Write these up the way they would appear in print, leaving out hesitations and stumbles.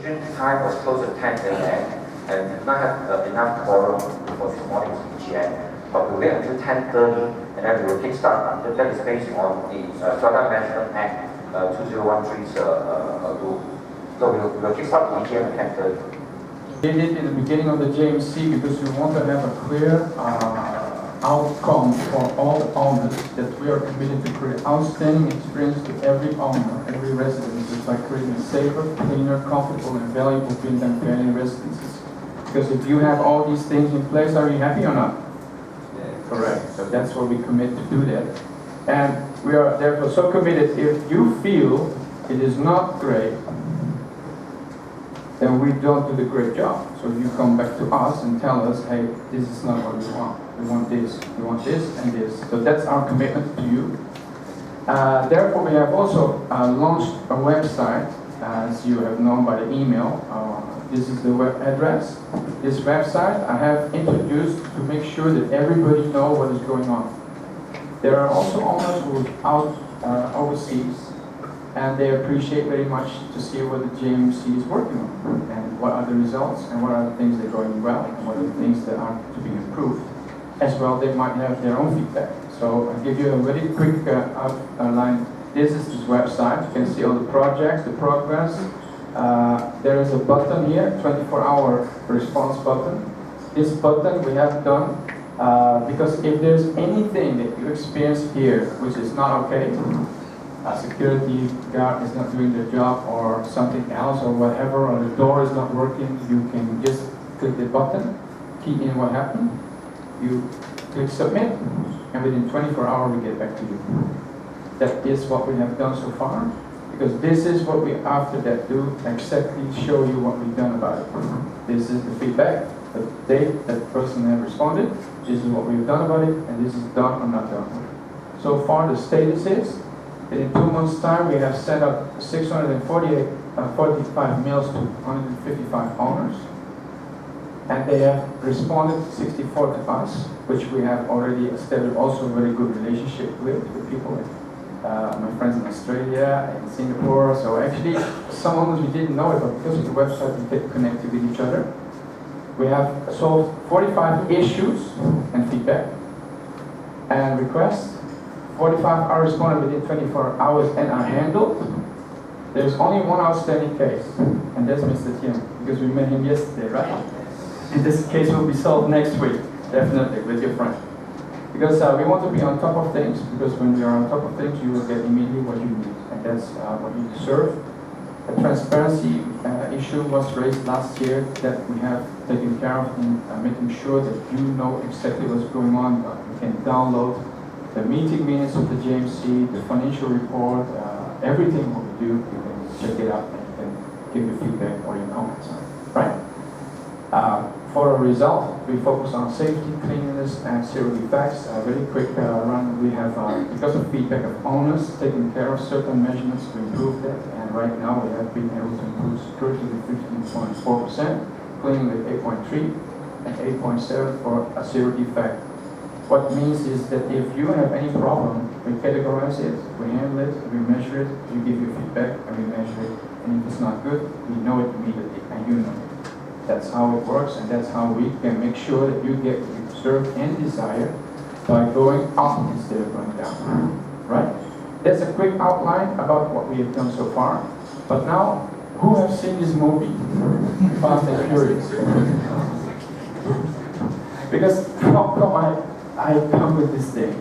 Time was close to 10 a.m. and did not have enough quorum for this morning's EGM. But we wait until 10:30 and then we will kickstart. That is based on the Product Management Act 2013's rule. So we will kickstart the EGM at 10:30. We did it in the beginning of the JMC because we want to have a clear outcome for all the owners that we are committed to create outstanding experience to every owner, every resident, just by creating safer, cleaner, comfortable, and valuable green and family residences. Because if you have all these things in place, are you happy or not? Yeah. Correct. So that's what we commit to do that. And we are therefore so committed. If you feel it is not great, then we don't do the great job. So you come back to us and tell us, hey, this is not what we want. We want this, and this. So that's our commitment to you. Therefore, we have also launched a website, as you have known by the email. This is the web address. This website I have introduced to make sure that everybody knows what is going on. There are also owners who are out overseas, and they appreciate very much to see what the JMC is working on, and what are the results, and what are the things that are going well, and what are the things that are to be improved. As well, they might have their own feedback. So I'll give you a very quick outline. This is this website. You can see all the projects, the progress. There is a button here, 24-hour response button. This button we have done because if there's anything that you experience here which is not okay, a security guard is not doing their job, or something else, or whatever, or the door is not working, you can just click the button, key in what happened, you click submit, and within 24 hours we get back to you. That is what we have done so far, because this is what we after that do, exactly show you what we've done about it. This is the feedback, the date that the person has responded, this is what we've done about it, and this is done or not done. So far the status is that in 2 months' time we have set up 645 mails to 155 owners, and they have responded 64 to us, which we have already established also a very good relationship with people like my friends in Australia and Singapore. So actually, some owners we didn't know it, but because of the website we get connected with each other. We have solved 45 issues and feedback and requests. 45 are responded within 24 hours and are handled. There's only one outstanding case, and that's Mr. Tim, because we met him yesterday, right? And this case will be solved next week, definitely, with your friend. Because we want to be on top of things, because when you are on top of things, you will get immediately what you need, and that's what you deserve. A transparency issue was raised last year that we have taken care of in making sure that you know exactly what's going on. You can download the meeting minutes of the JMC, the financial report, everything what we do, you can check it out and you can give your feedback or your comments on it, right? For a result, we focus on safety, cleanliness, and zero defects. A very quick run. We have, because of feedback of owners, taken care of certain measurements to improve that, and right now we have been able to improve security with 15.4%, cleaning with 8.3%, and 8.7% for a zero defect. What means is that if you have any problem, we categorize it, we handle it, we measure it, we give you feedback, and we measure it. And if it's not good, we know it immediately, and you know it. That's how it works, and that's how we can make sure that you get what you deserve and desire by going up instead of going down. Right? That's a quick outline about what we have done so far. But now, who has seen this movie, Fast and Furious? Because how come I come with this thing?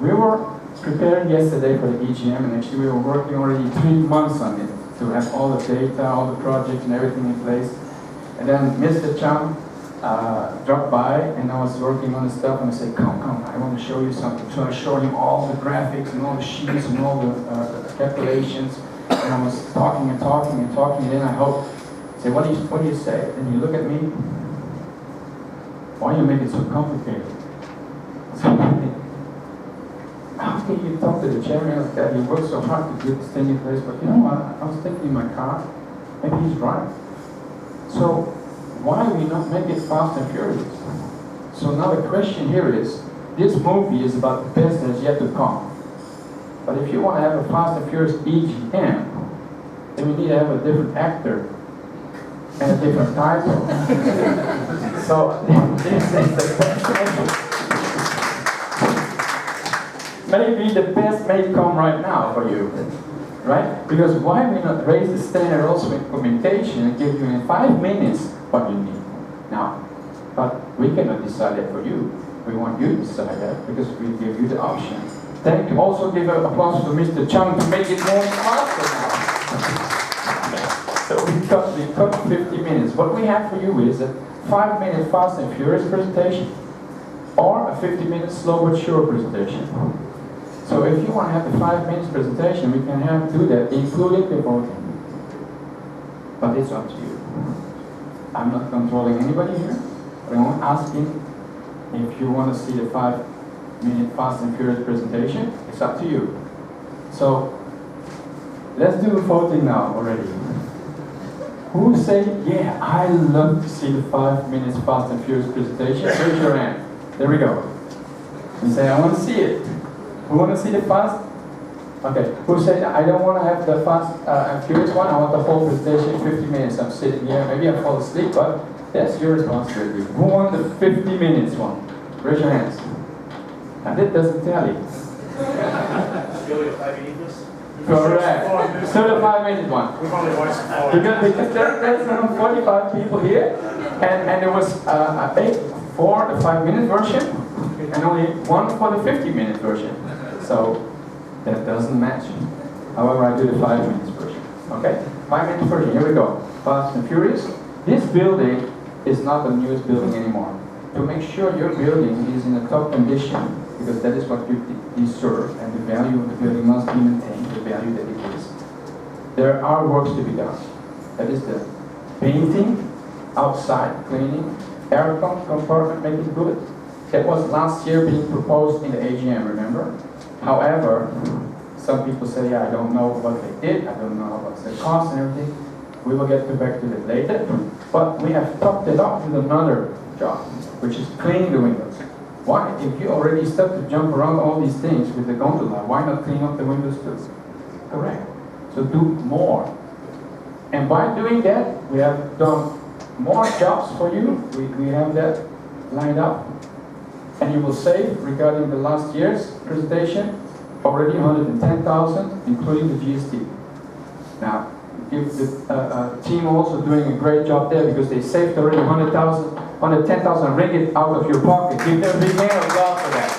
We were preparing yesterday for the EGM, and actually we were working already 3 months on it to have all the data, all the projects and everything in place. And then Mr. Chang dropped by, and I was working on the stuff, and I said, come, I want to show you something. So I showed him all the graphics and all the sheets and all the calculations, and I was talking, and then I hope, say, what do you say? And you look at me, why you make it so complicated? So how can you talk to the chairman like that? He worked so hard to get this thing in place, but you know what? I was thinking in my car, maybe he's right. So why we not make it Fast and Furious? So now the question here is, this movie is about the best that is yet to come. But if you want to have a Fast and Furious EGM, then we need to have a different actor and a different title. So this is the best measure. Maybe the best may come right now for you, right? Because why we not raise the standard also in communication and give you in 5 minutes what you need now? But we cannot decide that for you. We want you to decide that because we give you the option. Thank you. Also give an applause to Mr. Chung to make it more faster now. So we cut 50 minutes. What we have for you is a 5-minute fast and furious presentation or a 50-minute slow but sure presentation. So if you want to have the 5 minutes presentation, we can do that, including the voting. But it's up to you. I'm not controlling anybody here. I'm asking if you want to see the 5-minute fast and furious presentation. It's up to you. So let's do voting now already. Who say, yeah, I love to see the 5 minutes fast and furious presentation? Raise your hand. There we go. You say, I want to see it. Who want to see the fast? Okay. Who say, I don't want to have the fast and furious one. I want the whole presentation 50 minutes. I'm sitting here. Maybe I fall asleep, but that's your responsibility. Who want the 50 minutes one? Raise your hands. And it doesn't tell you. Correct. So the 5-minute one. We've only watched 4. Because there's around 45 people here, and there was 8 for the 5-minute version, and only 1 for the 50-minute version. So that doesn't match. However, I do the 5 minutes version. Okay? 5-minute version. Here we go. Fast and Furious. This building is not the newest building anymore. To make sure your building is in a top condition, because that is what you deserve, and the value of the building must be maintained, the value that it is. There are works to be done. That is the painting, outside cleaning, air compartment, make it good. That was last year being proposed in the AGM, remember? However, some people say, yeah, I don't know what they did, I don't know what's the cost and everything. We will get back to that later. But we have topped it up with another job, which is cleaning the windows. Why? If you already start to jump around all these things with the gondola, why not clean up the windows too? Correct. So do more. And by doing that, we have done more jobs for you. We have that lined up. And you will save, regarding the last year's presentation, already 110,000, including the GST. Now, give the team also doing a great job there because they saved already 110,000 ringgit out of your pocket. Give them a big hand of applause for that.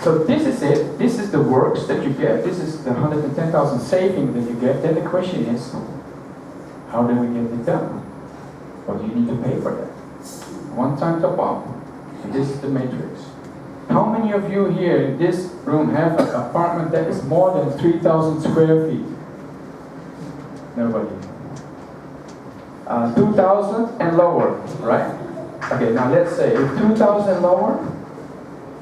So this is it. This is the works that you get. This is the 110,000 saving that you get. Then the question is, how do we get it done? What do you need to pay for that? One time top up. And this is the matrix. How many of you here in this room have an apartment that is more than 3,000 square feet? Nobody. 2,000 and lower, right? Okay, now let's say if 2,000 and lower,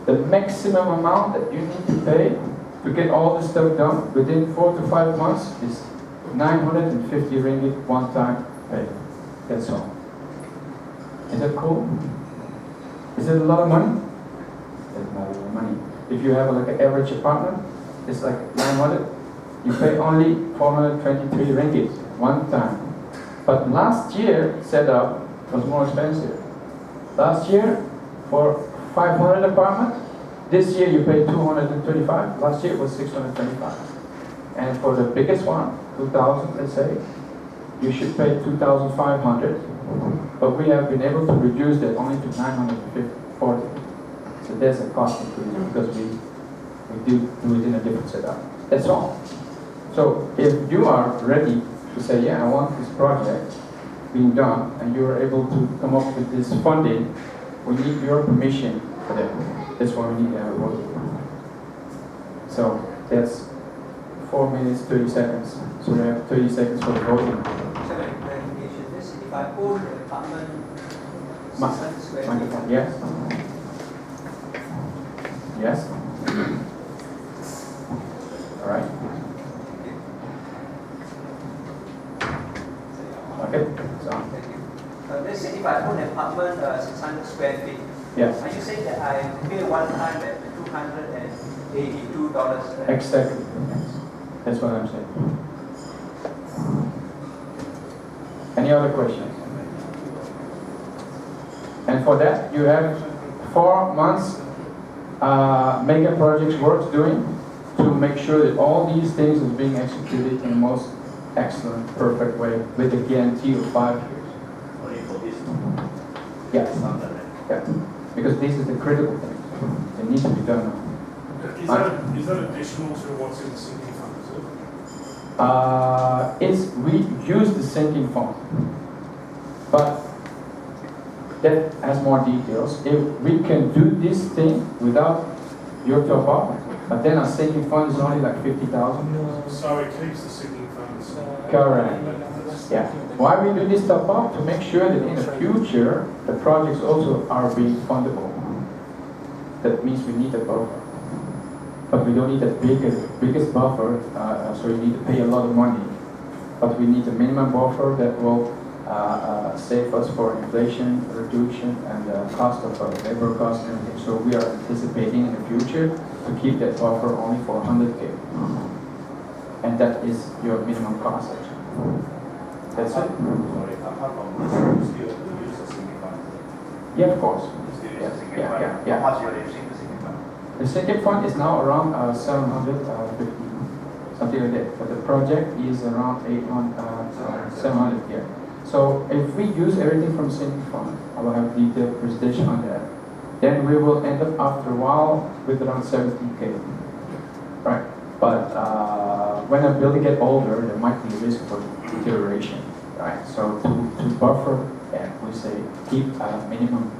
the maximum amount that you need to pay to get all this stuff done within 4 to 5 months is 950 ringgit one time pay. That's all. Is that cool? Is it a lot of money? It's not a lot of money. If you have like an average apartment, it's like 900. You pay only 423 ringgit one time. But last year setup was more expensive. Last year for 500 apartment, this year you pay 235. Last year it was 625. And for the biggest one, 2,000, let's say, you should pay 2,500. But we have been able to reduce that only to 940. So there's a cost increase because we do it in a different setup. That's all. So if you are ready to say, yeah, I want this project being done, and you are able to come up with this funding, we need your permission for that. That's why we need to have a vote. So that's 4 minutes, 30 seconds. So we have 30 seconds for the voting. If I own the apartment, 600 square feet. Yes. Yes. All right. Okay. So. Thank you. Let's say if I own an apartment 600 square feet. Yes. Are you saying that I pay one time at $282? Exactly. That's what I'm saying. Any other questions? And for that, you have 4 months mega projects worth doing to make sure that all these things is being executed in the most excellent, perfect way with a guarantee of 5 years. Only for this. Yes. Yeah. Because these are the critical things. They need to be done now. Is that additional to what's in the sinking fund, is it? We use the sinking fund, but that has more details. If we can do this thing without your top up, but then our sinking fund is only like 50,000. So it keeps the sinking funds. Correct. Yeah. Why we do this top up? To make sure that in the future the projects also are being fundable. That means we need a buffer. But we don't need the biggest buffer, so you need to pay a lot of money. But we need a minimum buffer that will save us for inflation, reduction, and cost of labor cost and everything. So we are anticipating in the future to keep that buffer only for 100K. And that is your minimum cost actually. That's it. Sorry, apart from this, you still use the sinking fund? Yeah, of course. You still use Yeah, the sinking yeah, fund? yeah, yeah. How much you are using the sinking fund? The sinking fund is now around 750, something like that. But the project is around 700 here. So if we use everything from sinking fund, I will have detailed presentation on that. Then we will end up after a while with around 70K, right? But when a building gets older, there might be a risk for deterioration, right? So to buffer, yeah, we say keep a minimum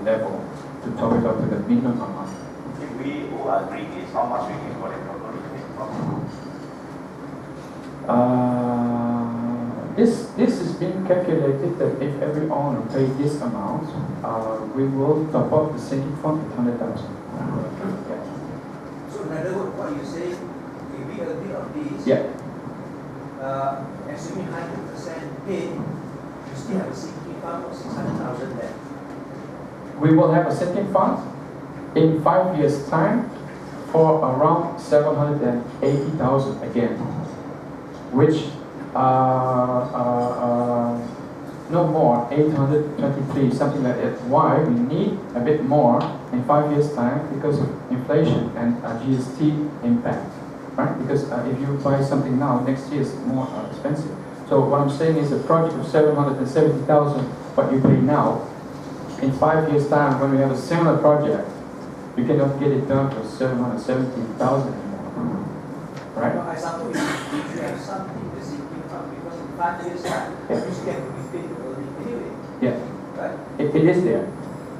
level to top it up to the minimum amount. If we all agree is how much we can collect from This is being calculated that if every owner pays this amount, we will top up the sinking fund with 100,000. Yeah. So in other words, what you say, if we agree on this, Yeah. Assuming 100% paid, you still have a sinking fund of 600,000 there. We will have a sinking fund in 5 years' time for around 780,000 again, which no more, 823, something like that. Why? We need a bit more in 5 years' time because of inflation and GST impact, right? Because if you buy something now, next year is more expensive. So what I'm saying is a project of 770,000, what you pay now, in 5 years' time, when we have a similar project, you cannot get it done for 770,000 anymore, right? For example, if you have something in the sinking fund, because in 5 years' time, you still have to be paid early anyway, Yeah, right? it is there.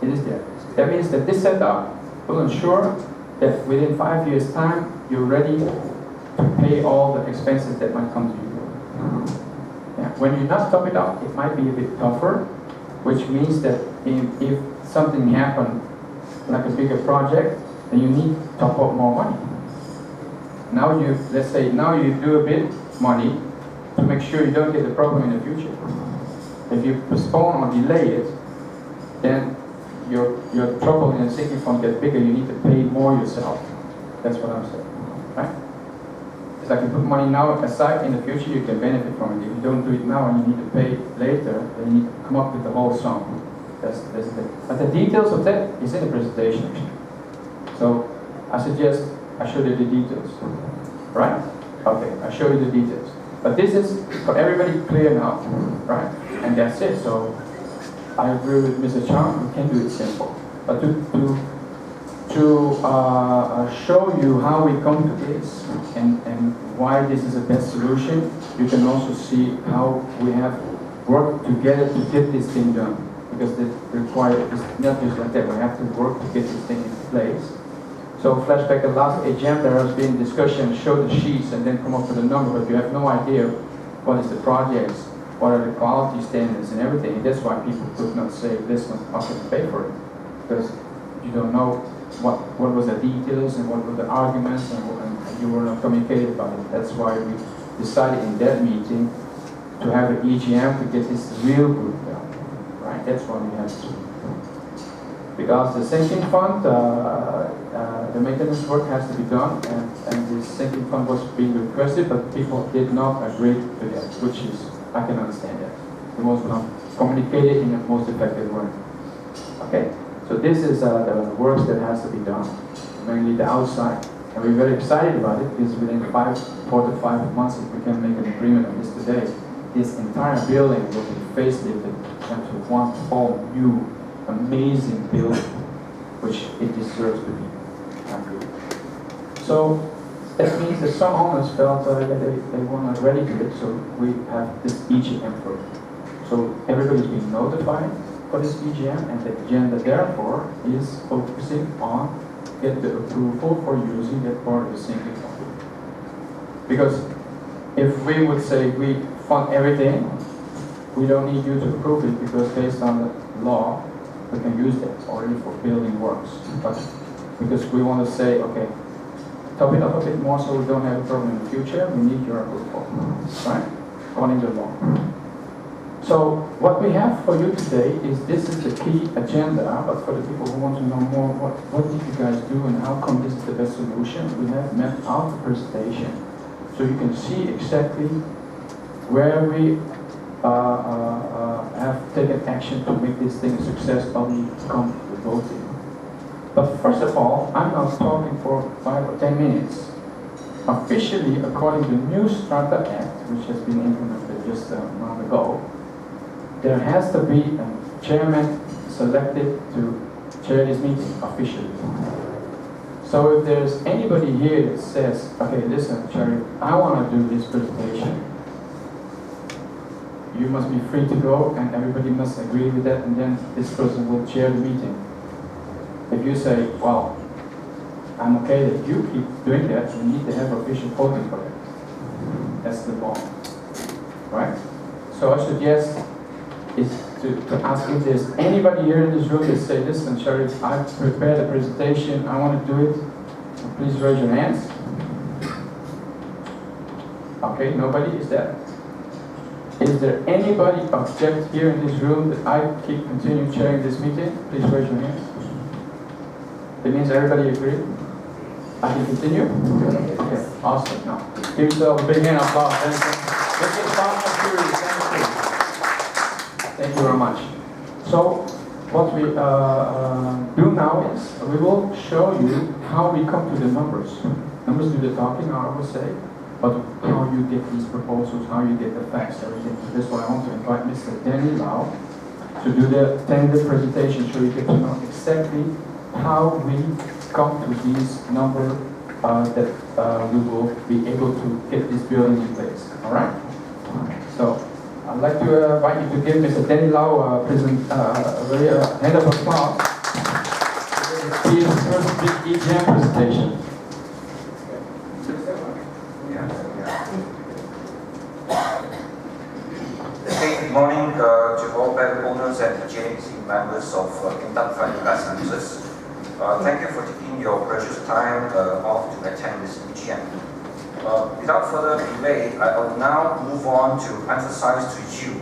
It is there. That means that this setup will ensure that within 5 years' time, you're ready to pay all the expenses that might come to you. Yeah. When you not top it up, it might be a bit tougher, which means that if something happened, like a bigger project, then you need to top up more money. Now let's say now you do a bit money to make sure you don't get the problem in the future. If you postpone or delay it, then your trouble in the sinking fund gets bigger. You need to pay more yourself. That's what I'm saying, right? It's like you put money now aside, in the future you can benefit from it. If you don't do it now and you need to pay later, then you need to come up with the whole sum. That's the thing. But the details of that is in the presentation. So I suggest I show you the details, right? Okay, I show you the details. But this is for everybody clear now, right? And that's it. So I agree with Mr. Chang. We can do it simple, but to show you how we come to this and why this is the best solution, you can also see how we have worked together to get this thing done. Because it requires, it's not just like that, we have to work to get this thing in place. So flashback the last EGM, there has been discussion, show the sheets and then come up with a number, but you have no idea what is the projects, what are the quality standards and everything. And that's why people could not say this one, how can pay for it? Because you don't know what was the details and what were the arguments and you were not communicated about it. That's why we decided in that meeting to have an EGM to get this real good done. Right? That's what we have to do. Because the sinking fund, the maintenance work has to be done, and the sinking fund was being requested, but people did not agree to that, which is, I can understand that. we want to communicate it in the most effective way. Okay, so this is the work that has to be done, mainly the outside. And we're very excited about it because within 4 to 5 months, if we can make an agreement on this today, this entire building will be facelifted into one whole new, amazing building, which it deserves to be. So that means that some owners felt that they were not ready to it, so we have this EGM for it. So everybody's been notified for this EGM, and the agenda therefore is focusing on get the approval for using that part of the sinking fund. Because if we would say we fund everything, we don't need you to approve it because based on the law, we can use that already for building works. But because we want to say, okay, top it up a bit more so we don't have a problem in the future, we need your approval, right? According to law. So what we have for you today is this is the key agenda, but for the people who want to know more, what did you guys do and how come this is the best solution, we have mapped out the presentation. So you can see exactly where we have taken action to make this thing a success when we come to voting. But first of all, I'm not talking for 5 or 10 minutes. Officially, according to the new Strata Act, which has been implemented just a month ago, there has to be a chairman selected to chair this meeting officially. So if there's anybody here that says, okay, listen, Chair, I want to do this presentation, you must be free to go and everybody must agree with that, and then this person will chair the meeting. If you say, well, I'm okay that you keep doing that, you need to have official voting for that. That's the law, right? So I suggest is to ask if there's anybody here in this room that say, listen, Sharif, I prepared a presentation, I want to do it. Please raise your hands. Okay, nobody is that. Is there anybody object here in this room that I keep continue chairing this meeting? Please raise your hands. That means everybody agree? I can continue? Okay, awesome. Now, give yourself a big hand of applause. Let's get started. Thank you very much. So, what we do now is we will show you how we come to the numbers. Numbers do the talking, I would say, but how you get these proposals, how you get the facts, everything. So that's why I want to invite Mr. Danny Lau to do the 10-minute presentation so you get to know exactly how we come to these numbers that we will be able to get this building in place. All right? So I'd like to invite you to give Mr. Danny Lau a very hand of applause. His first big EGM presentation. Good morning to all bank owners and JMC members of Bintang Fund Investments. Thank you for taking your precious time off to attend this EGM. Without further delay, I will now move on to emphasize to you,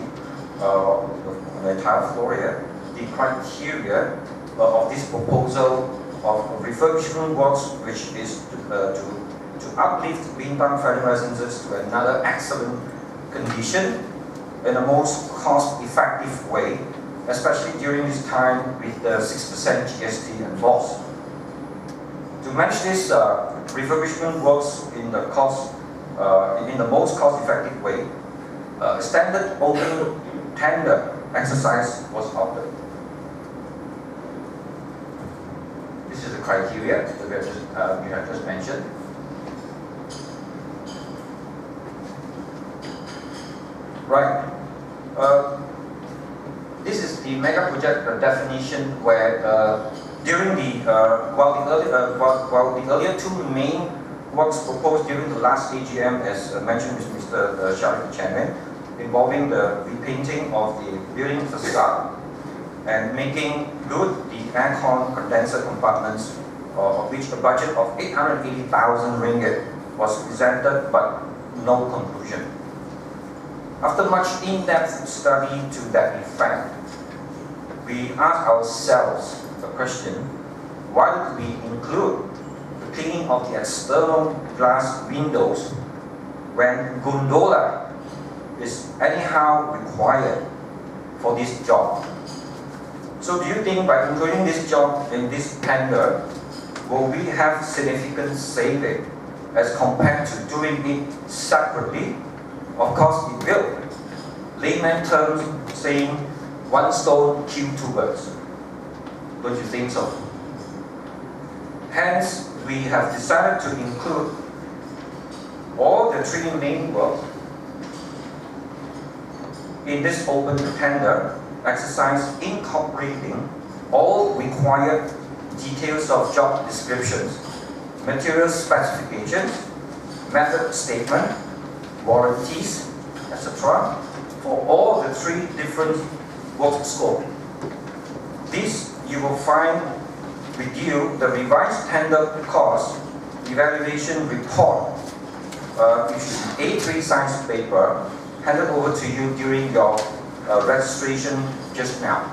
on the entire floor here, the criteria of this proposal of refurbishment works, which is to uplift Bintang Fund residences to another excellent condition in the most cost-effective way, especially during this time with the 6% GST involved. To manage this refurbishment works in the most cost-effective way, a standard open tender exercise was opted. This is the criteria that we have just mentioned. Right. This is the mega project definition where during the while the earlier two main works proposed during the last AGM, as mentioned with Mr. Sharif, the chairman, involving the repainting of the building facade and making good the aircon condenser compartments, of which a budget of 880,000 ringgit was presented but no conclusion. After much in-depth study to that effect, we asked ourselves the question, why did we include the cleaning of the external glass windows when gondola is anyhow required for this job. So do you think by including this job in this tender, will we have significant saving as compared to doing it separately? Of course it will. Layman terms saying one stone kill two birds. Don't you think so? Hence, we have decided to include all the three main works in this open tender exercise, incorporating all required details of job descriptions, material specifications, method statement, warranties, etc. for all the three different work scopes. This you will find with you the revised tender cost evaluation report, which is an A3 size paper handed over to you during your registration just now.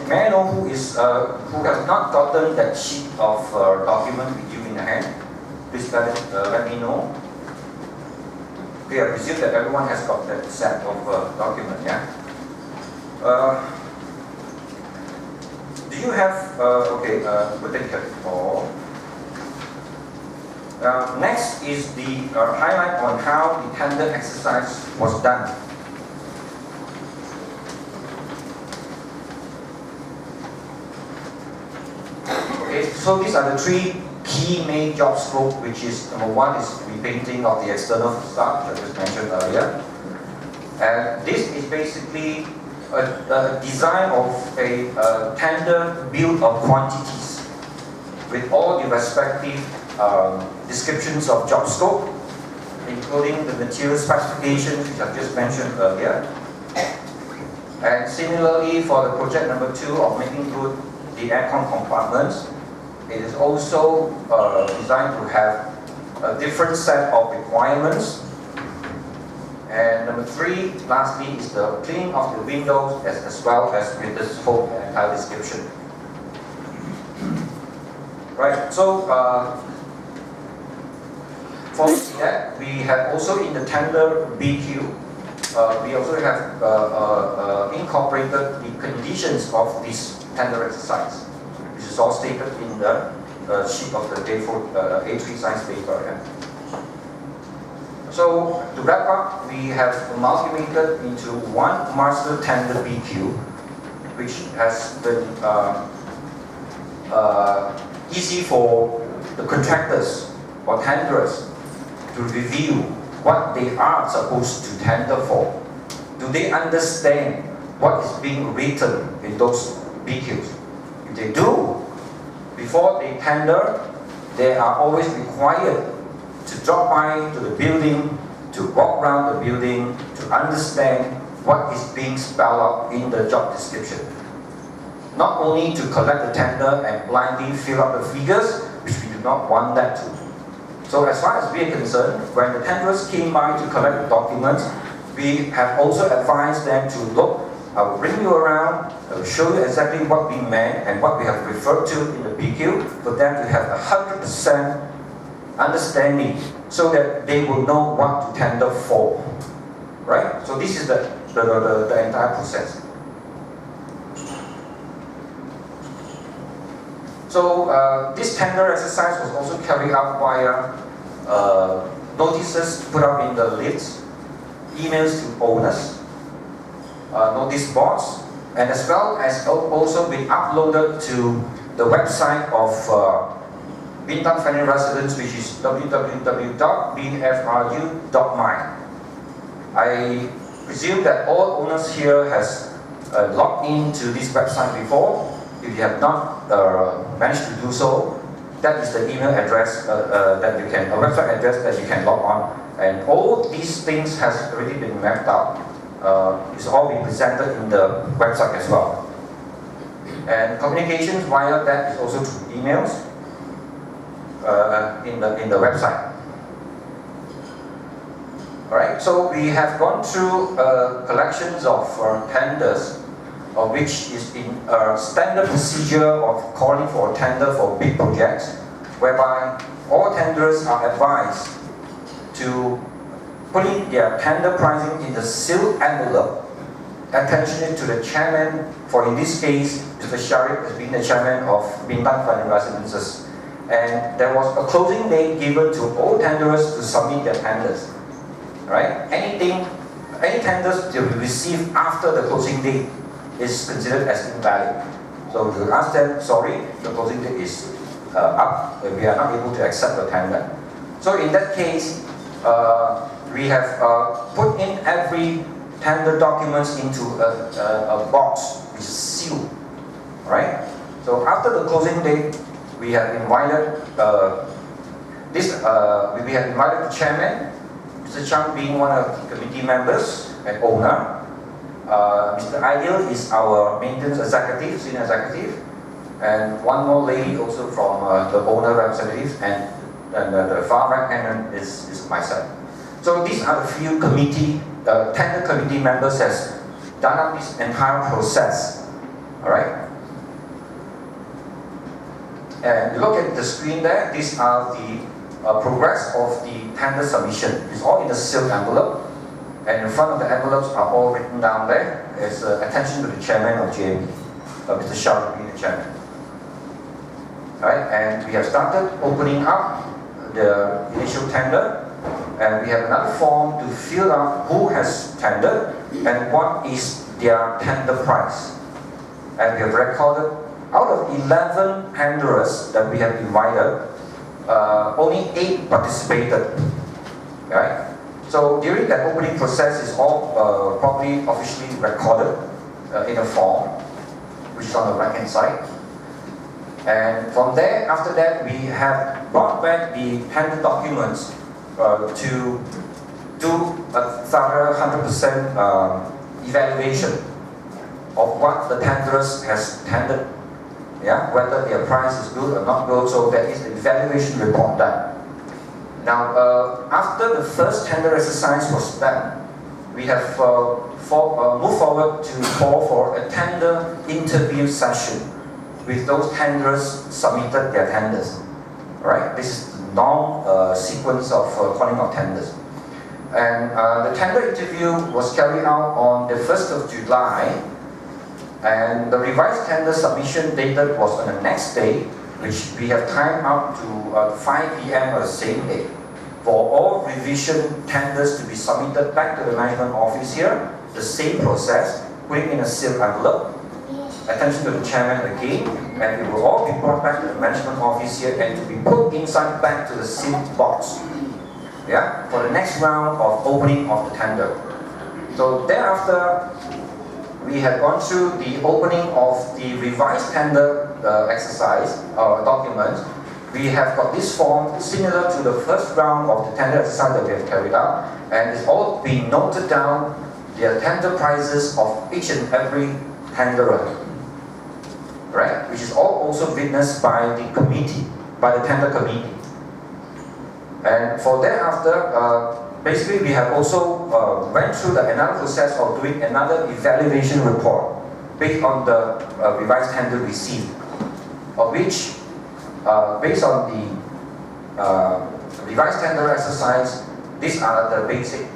May I know who has not gotten that sheet of document with you in the hand? Please let me know. Okay, I presume that everyone has got that set of document, yeah? Do you have, we'll take that before. Next is the highlight on how the tender exercise was done. Okay, so these are the three key main job scope, which is number one is repainting of the external facade, which I just mentioned earlier. And this is basically a design of a tender build of quantities with all the respective descriptions of job scope, including the material specifications, which I've just mentioned earlier. And similarly, for the project number 2 of making good the aircon compartments, it is also designed to have a different set of requirements. And number 3, lastly, is the cleaning of the windows as well as with this whole entire description. Right, so for that, we have also in the tender BQ, we also have incorporated the conditions of this tender exercise, which is all stated in the sheet of the A3 size paper. Yeah. So to wrap up, we have amalgamated into one master tender BQ, which has been easy for the contractors or tenderers to review what they are supposed to tender for. Do they understand what is being written in those BQs? If they do, before they tender, they are always required to drop by to the building, to walk around the building, to understand what is being spelled out in the job description. Not only to collect the tender and blindly fill up the figures, which we do not want that to. So as far as we are concerned, when the tenderers came by to collect the documents, we have also advised them to look, I will bring you around, I will show you exactly what we meant and what we have referred to in the BQ, for them to have 100% understanding so that they will know what to tender for. Right? So this is the entire process. So this tender exercise was also carried out via notices put up in the lists, emails to owners, notice boards, and as well as also been uploaded to the website of Bintang Family Residence, which is www.bfru.my. I presume that all owners here has logged into this website before. If you have not managed to do so, that is the email address that you can, a website address that you can log on. And all these things has already been mapped out. It's all been presented in the website as well. And communications via that is also through emails in the website. Alright, so we have gone through collections of tenders, which is in a standard procedure of calling for a tender for big projects, whereby all tenderers are advised to put in their tender pricing in the sealed envelope attention to the chairman, for in this case, Mr. Sharif has been the chairman of Bintang Fund Residences. And there was a closing date given to all tenderers to submit their tenders. Right? Any tenders to be received after the closing date is considered as invalid. So you ask them, sorry, the closing date is up, we are not able to accept the tender. So in that case, we have put in every tender documents into a box which is sealed, right? So after the closing date, we have invited we have invited the chairman, Mr. Chang being one of the committee members and owner. Mr. Ideal is our maintenance executive, senior executive, and one more lady also from the owner representative, and the far right hand is myself. So these are the few tender committee members has done up this entire process. All right. And you look at the screen there. These are the progress of the tender submission. It's all in a sealed envelope, and in front of the envelopes are all written down there. It's attention to the chairman of GMB, Mr. Shah being the chairman. All right, and we have started opening up the initial tender. And we have another form to fill out who has tendered and what is their tender price. And we have recorded, out of 11 tenderers that we have invited, only 8 participated. Right? So during that opening process, is all probably officially recorded in a form, which is on the right hand side. And from there, after that, we have brought back the tender documents to do a thorough 100% evaluation of what the tenderers has tendered, yeah, whether their price is good or not good. So there is the evaluation report done. Now, after the first tender exercise was done, we have moved forward to call for a tender interview session with those tenderers submitted their tenders. Right? This is long sequence of calling of tenders. And the tender interview was carried out on the 1st of July, and the revised tender submission dated was on the next day, which we have timed up to 5 p.m. on the same day, for all revision tenders to be submitted back to the management office here, the same process, putting in a sealed envelope. Attention to the chairman again, and it will all be brought back to the management office here and to be put inside back to the sealed box, yeah, for the next round of opening of the tender. So thereafter, we have gone through the opening of the revised tender exercise documents. We have got this form similar to the first round of the tender exercise that we have carried out, and it's all been noted down, the tender prices of each and every tenderer. Right, which is all also witnessed by the committee, by the tender committee. And for thereafter, basically we have also went through another process of doing another evaluation report based on the revised tender received, of which, based on the revised tender exercise, these are the basic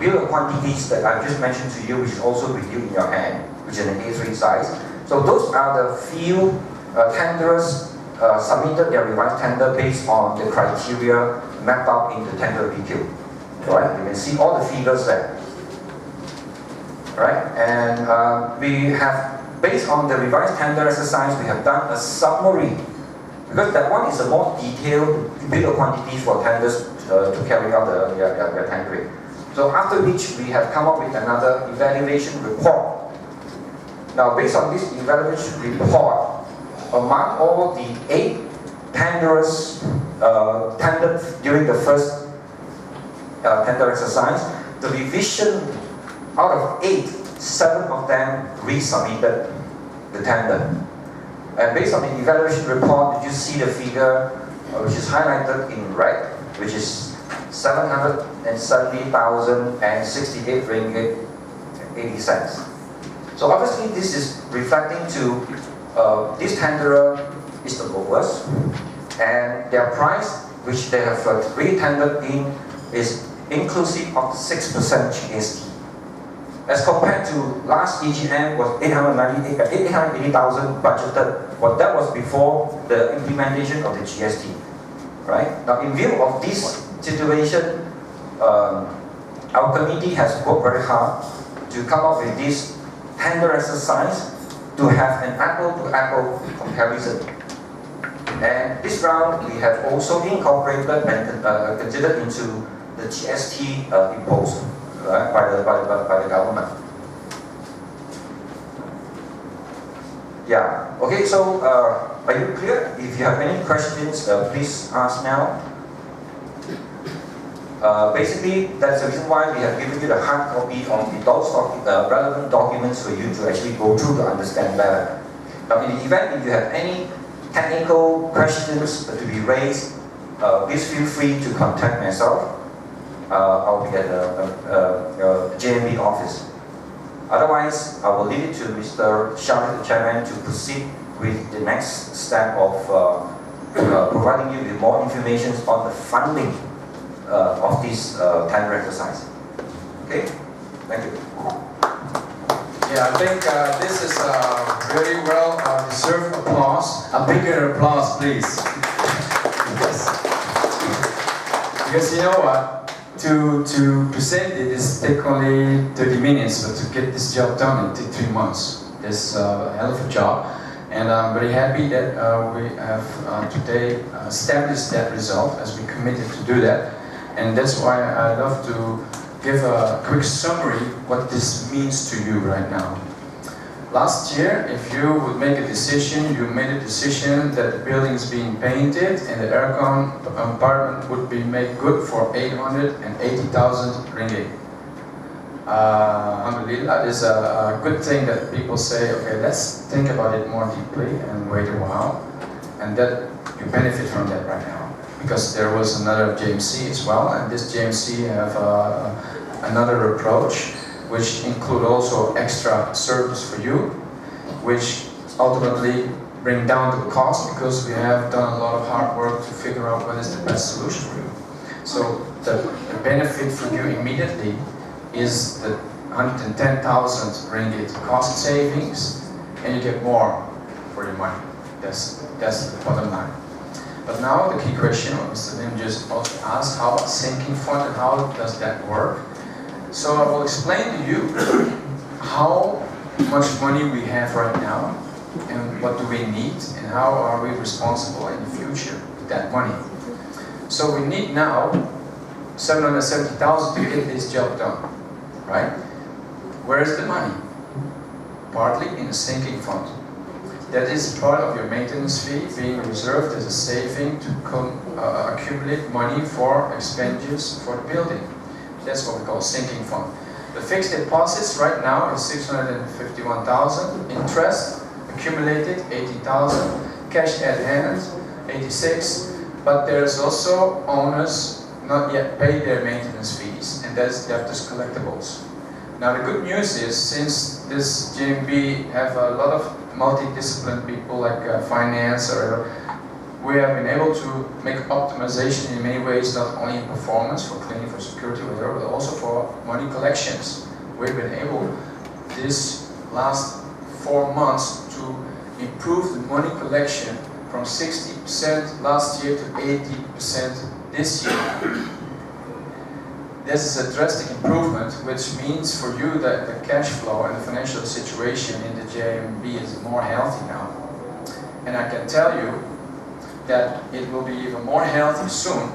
bill of quantities that I just mentioned to you, which is also with you in your hand, which is an A3 size. So those are the few tenderers submitted their revised tender based on the criteria mapped out in the tender review. Right? You can see all the figures there. Right? And we have, based on the revised tender exercise, we have done a summary, because that one is a more detailed bill of quantities for tenders to carry out their tendering. So after which we have come up with another evaluation report. Now, based on this evaluation report, among all the 8 tenderers tendered during the first tender exercise, the revision out of 8, 7 of them resubmitted the tender. And based on the evaluation report, did you see the figure which is highlighted in red, which is 770,068 ringgit 80 cents. So obviously this is reflecting to this tenderer is the lowest, and their price, which they have really tendered in, is inclusive of 6% GST. as compared to last EGM was 880,000 budgeted. Well, that was before the implementation of the GST, right? Now, in view of this situation, our committee has worked very hard to come up with this tender exercise to have an apple-to-apple comparison. And this round, we have also incorporated and considered into the GST imposed by the government. Yeah. Okay. So, are you clear? If you have any questions, please ask now. Basically, that's the reason why we have given you the hard copy of those relevant documents for you to actually go through to understand better. Now, in the event if you have any technical questions to be raised, please feel free to contact myself. I'll be at the JMB office. Otherwise, I will leave it to Mr. Charlie, the chairman, to proceed with the next step of providing you with more information on the funding of this tender exercise. Okay? Thank you. Yeah, I think this is very well deserved applause. A bigger applause, please. Yes. Because you know what? To present it is take only 30 minutes, but to get this job done, it took 3 months. It's a hell of a job. And I'm very happy that we have today established that result as we committed to do that. And that's why I love to give a quick summary what this means to you right now. Last year, if you would make a decision, you made a decision that the building is being painted and the aircon compartment would be made good for 880,000 ringgit. Alhamdulillah, it's a good thing that people say, okay, let's think about it more deeply and wait a while, and that you benefit from that right now. Because there was another JMC as well, and this JMC have another approach, which include also extra service for you, which ultimately bring down the cost because we have done a lot of hard work to figure out what is the best solution for you. So the benefit for you immediately is the 110,000 ringgit cost savings, and you get more for your money. That's the bottom line. But now the key question, Mr. Lim just also asked, how about sinking fund and how does that work? So I will explain to you how much money we have right now and what do we need and how are we responsible in the future with that money. So we need now 770,000 to get this job done, right? Where is the money? Partly in the sinking fund. That is part of your maintenance fee being reserved as a saving to accumulate money for expenditures for the building. That's what we call sinking fund. The fixed deposits right now is 651,000, interest accumulated 80,000, cash at hand 86, but there's also owners not yet paid their maintenance fees, and that's debtors collectibles. Now the good news is, since this JMB have a lot of multidisciplinary people like finance or whatever, we have been able to make optimization in many ways, not only in performance for cleaning, for security, whatever, but also for money collections. We've been able this last 4 months to improve the money collection from 60% last year to 80% this year. This is a drastic improvement, which means for you that the cash flow and the financial situation in the JMB is more healthy now. And I can tell you that it will be even more healthy soon,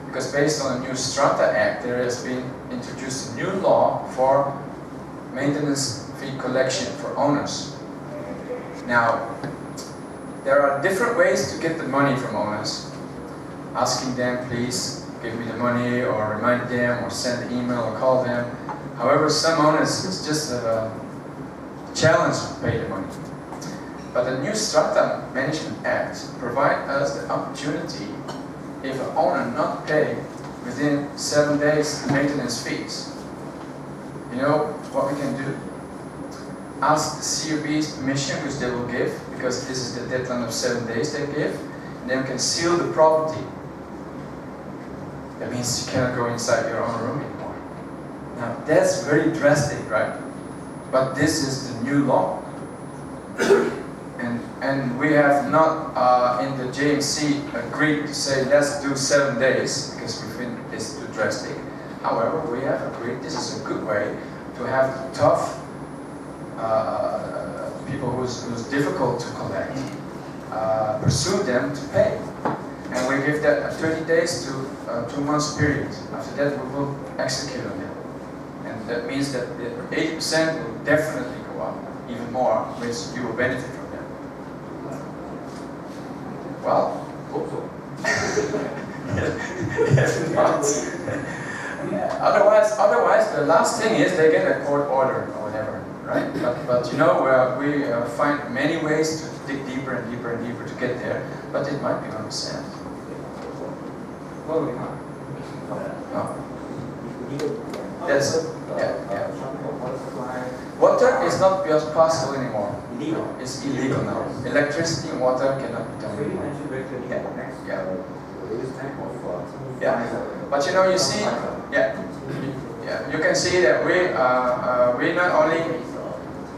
because based on the new Strata Act, there has been introduced a new law for maintenance fee collection for owners. Now, there are different ways to get the money from owners. Asking them, please give me the money, or remind them, or send an email, or call them. However, some owners, it's just a challenge to pay the money. But the new Strata Management Act provides us the opportunity, if an owner not pay within 7 days maintenance fees, you know what we can do? Ask the COB's permission, which they will give, because this is the deadline of 7 days they give, and then we can seal the property. That means you cannot go inside your own room anymore. Now that's very drastic, right? But this is the new law. And we have not in the JMC agreed to say let's do 7 days because we think it's too drastic. However, we have agreed this is a good way to have tough people who's difficult to collect, pursue them to pay. And we give that 30 days to 2 months period. After that we will execute on them. And that means that the 80% will definitely go up, even more, which you will benefit from them. Well, otherwise the last thing is they get a court order or whatever, right? But you know, we find many ways to dig deeper and deeper and deeper to get there, but it might be 100%. That's Water is not just possible anymore. It's illegal now. Electricity and water cannot be done anymore. Yeah. But you know, you see, you can see that we're not only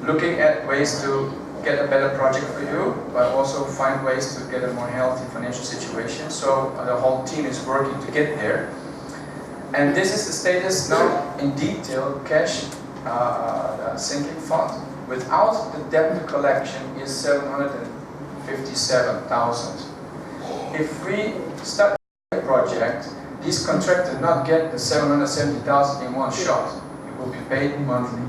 looking at ways to get a better project for you, but also find ways to get a more healthy financial situation. So the whole team is working to get there. And this is the status now in detail. Cash sinking fund without the debt collection is 757,000. If we start the project, these contractors not get the 770,000 in one shot. It will be paid monthly,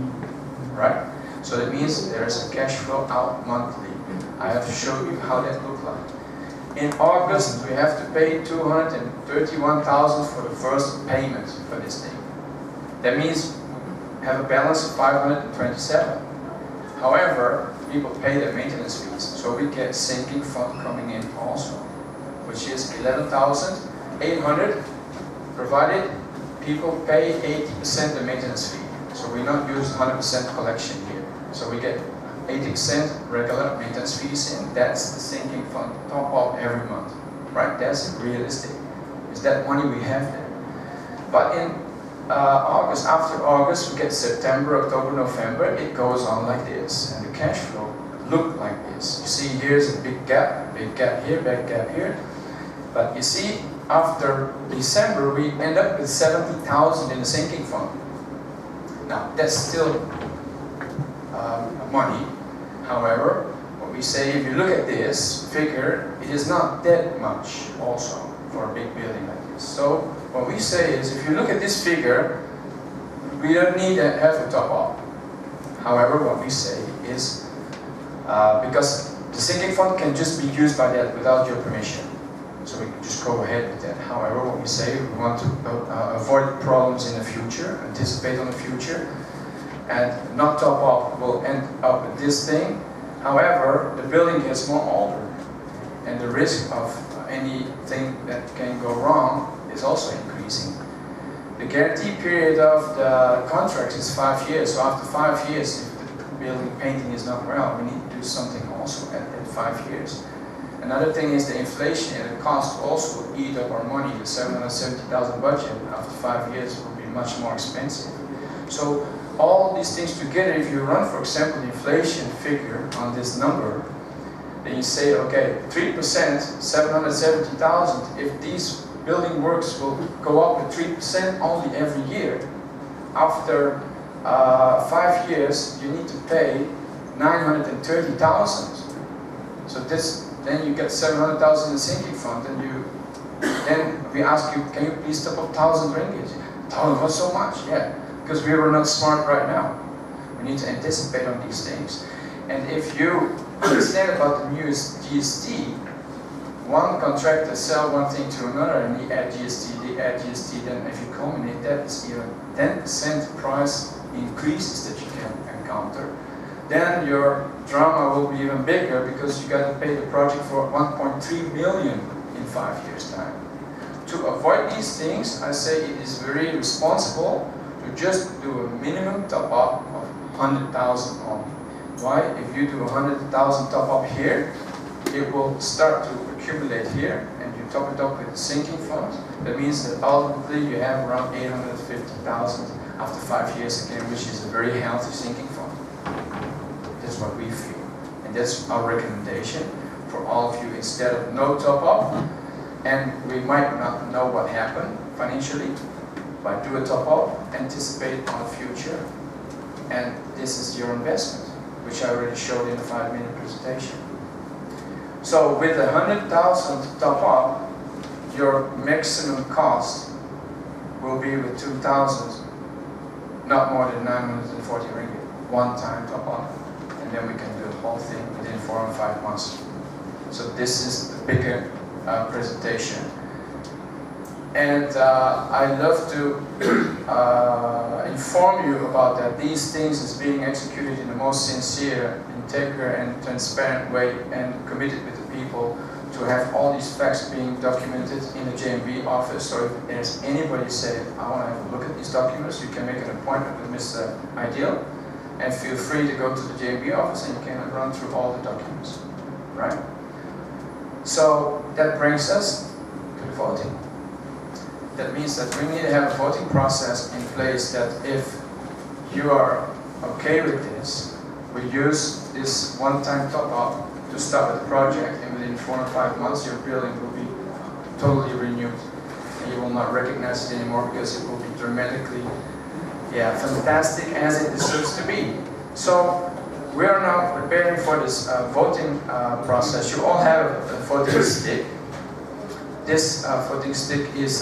right? So that means there is a cash flow out monthly. I have to show you how that looks like. In August, we have to pay 231,000 for the first payment for this thing. That means we have a balance of 527. However, people pay their maintenance fees, so we get sinking fund coming in also, which is 11,800, provided people pay 80% the maintenance fee. So we not use 100% collection here. So we get 80% regular maintenance fees in. That's the sinking fund top up every month, right? That's realistic. Is that money we have there? But in August, after August, we get September, October, November. It goes on like this, and the cash flow look like this. You see, here's a big gap here, big gap here. But you see, after December, we end up with 70,000 in the sinking fund. Now, that's still money. However, what we say, if you look at this figure, it is not that much also for a big building like this. So what we say is, if you look at this figure, we don't need to have a top up. However, what we say is, because the sinking fund can just be used by that without your permission. So we can just go ahead with that. However, what we say, we want to avoid problems in the future, anticipate on the future, and not top up will end up with this thing. However, the building gets more older, and the risk of anything that can go wrong is also increasing. The guarantee period of the contract is 5 years, so after 5 years, if the building painting is not well, we need to do something also at 5 years. Another thing is the inflation and the cost also will eat up our money. The 770,000 budget after 5 years will be much more expensive. So all these things together, if you run, for example, the inflation figure on this number, then you say, okay, 3%, 770,000, if these building works will go up with 3% only every year, after 5 years, you need to pay 930,000. So then you get 700,000 in the sinking fund, and then we ask you, can you please top up 1,000 ringgit? 1,000, what's so much? Yeah, because we were not smart right now. We need to anticipate on these things. And if you understand about the newest GST, one contractor sell one thing to another, and they add GST, then if you culminate that, it's even 10% price increases that you can encounter. Then your drama will be even bigger because you got to pay the project for 1.3 million in 5 years' time. To avoid these things, I say it is very responsible to just do a minimum top up of 100,000 only. Why? If you do 100,000 top up here, it will start to accumulate here, and you top it up with the sinking fund. That means that ultimately you have around 850,000 after 5 years again, which is a very healthy sinking fund. what we feel. And that's our recommendation for all of you. Instead of no top up, and we might not know what happened financially, but do a top up, anticipate on the future, and this is your investment, which I already showed in the 5-minute presentation. So with 100,000 top up, your maximum cost will be with 2,000, not more than 940 ringgit, one-time top up, and then we can do the whole thing within 4 or 5 months. So this is the bigger presentation. And I love to inform you about that these things is being executed in the most sincere, integral and transparent way, and committed with the people to have all these facts being documented in the JMB office. So if there's anybody say, I want to have a look at these documents, you can make an appointment with Mr. Ideal, and feel free to go to the JMB office and you can run through all the documents, right? So that brings us to the voting. That means that we need to have a voting process in place that if you are okay with this, we use this one-time top-up to start the project, and within 4 or 5 months your building will be totally renewed. And you will not recognize it anymore because it will be dramatically, fantastic as it deserves to be. So we are now preparing for this voting process. You all have a voting stick. This voting stick is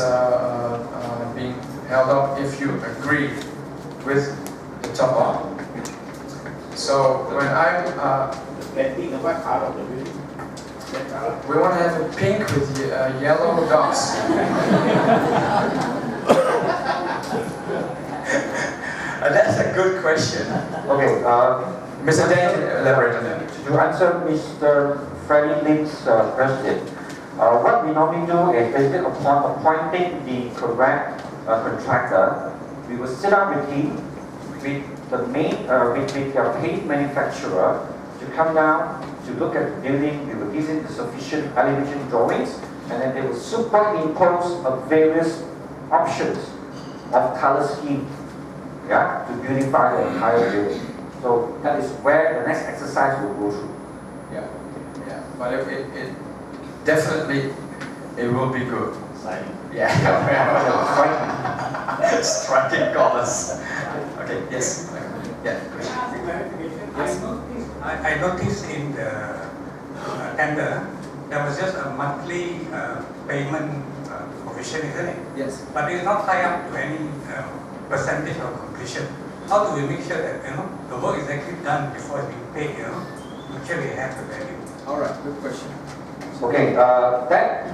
being held up if you agree with the top up. So when I'm Painting what part of the building? we want to have a pink with yellow dots. That's a good question. Okay, Mr. Dane, elaborate on that. to answer Mr. Freddie Lim's question, what we normally do is basically upon appointing the correct contractor, we will sit down with him, with the main, with their paint manufacturer, to come down to look at the building. We will give him the sufficient elevation drawings, and then they will superimpose various options of color scheme, to beautify the entire building. So that is where the next exercise will go through. Yeah. But it definitely it will be good. Yeah. Striking colors. Okay. Yes. Yeah. I noticed in the tender there was just a monthly payment provision, isn't it? Yes. But it's not tied up to any percentage of completion. How do we make sure that the work is actually done before it's being paid? Make sure we have the value. All right. Good question. Okay, that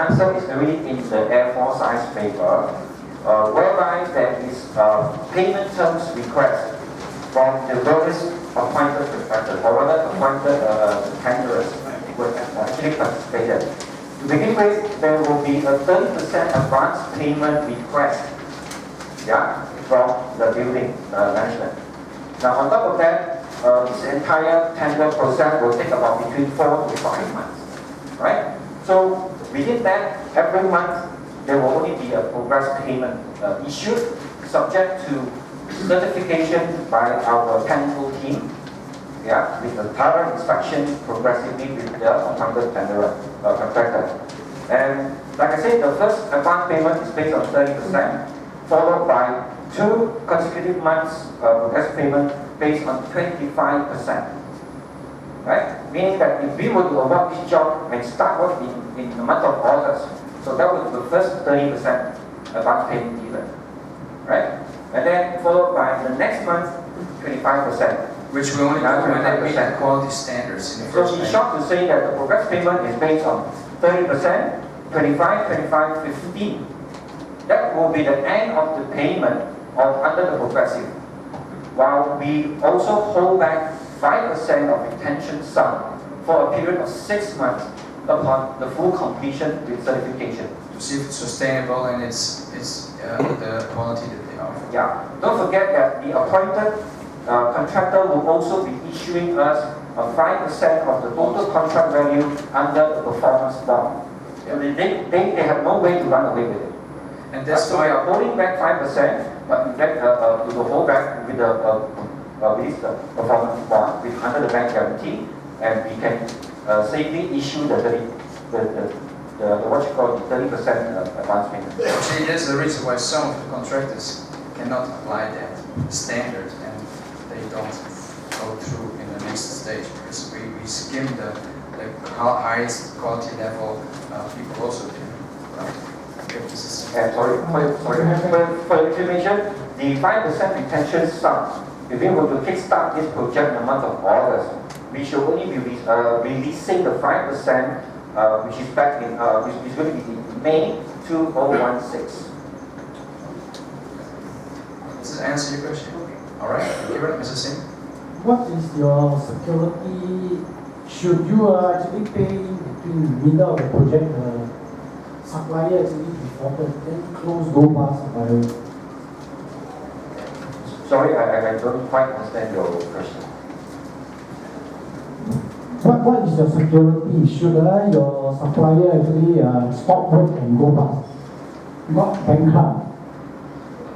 answer is already in the Air Force Science paper, whereby there is payment terms request from the various appointed contractors, or rather appointed tenderers who actually participated. To begin with, there will be a 30% advance payment request, from the building management. Now, on top of that, this entire tender process will take about between 4 to 5 months, right? So within that, every month there will only be a progress payment issued, subject to certification by our technical team, with the thorough inspection progressively with the appointed tenderer contractor. And like I said, the first advance payment is based on 30%, followed by 2 consecutive months progress payment based on 25%. Right? Meaning that if we were to award this job and start work in the month of August, so that was the first 30% advance payment given. Right? And then followed by the next month, 25%. Which we only do when they meet the quality standards in the first So in short, to say that the progress payment is based on 30%, 25, 25, 15. That will be the end of the payment under the progressive. While we also hold back 5% of retention sum for a period of 6 months upon the full completion with certification. to see if it's sustainable and it's the quality that they offer. Don't forget that the appointed contractor will also be issuing us a 5% of the total contract value under the performance bond. So they have no way to run away with it. And that's So we why are holding back 5%, but in fact we will hold back with a release the performance bond with under the bank guarantee, and we can safely issue the what you call the 30% advance payment. See, that's the reason why some of the contractors cannot apply that standard and they don't go through in the next stage, because we skim the highest quality level people also do. Right? Okay, this is And for information, the 5% retention sum, if we were to kickstart this project in the month of August, we should only be releasing the 5%, which is back in, which is going to be in May 2016. Does that answer your question? All right, thank you, Mr. Singh. What is your security? Should you actually pay in between the middle of the project, supplier actually defaulted, then close go bar supplier? Sorry, I don't quite understand your question. What is your security? Should your supplier actually stop work and go bust? Not bankrupt.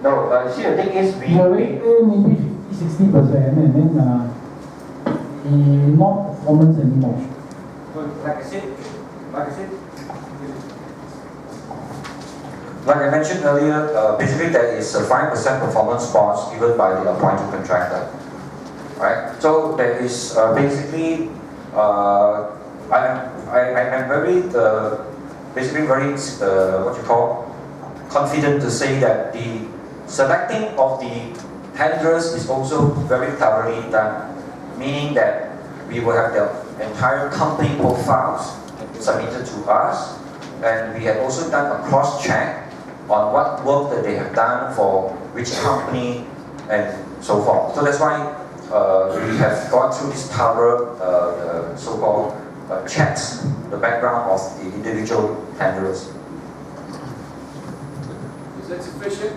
No, see the thing is You already pay maybe 50-60% and then he not performance anymore. like I mentioned earlier, basically there is a 5% performance bonus given by the appointed contractor. Right? So there is basically, I'm very, basically very, what you call, confident to say that the selecting of the tenders is also very thoroughly done, meaning that we will have the entire company profiles submitted to us, and we have also done a cross-check on what work that they have done for which company and so forth. So that's why we have gone through this thorough so-called checks, the background of the individual tenderers. Is that sufficient?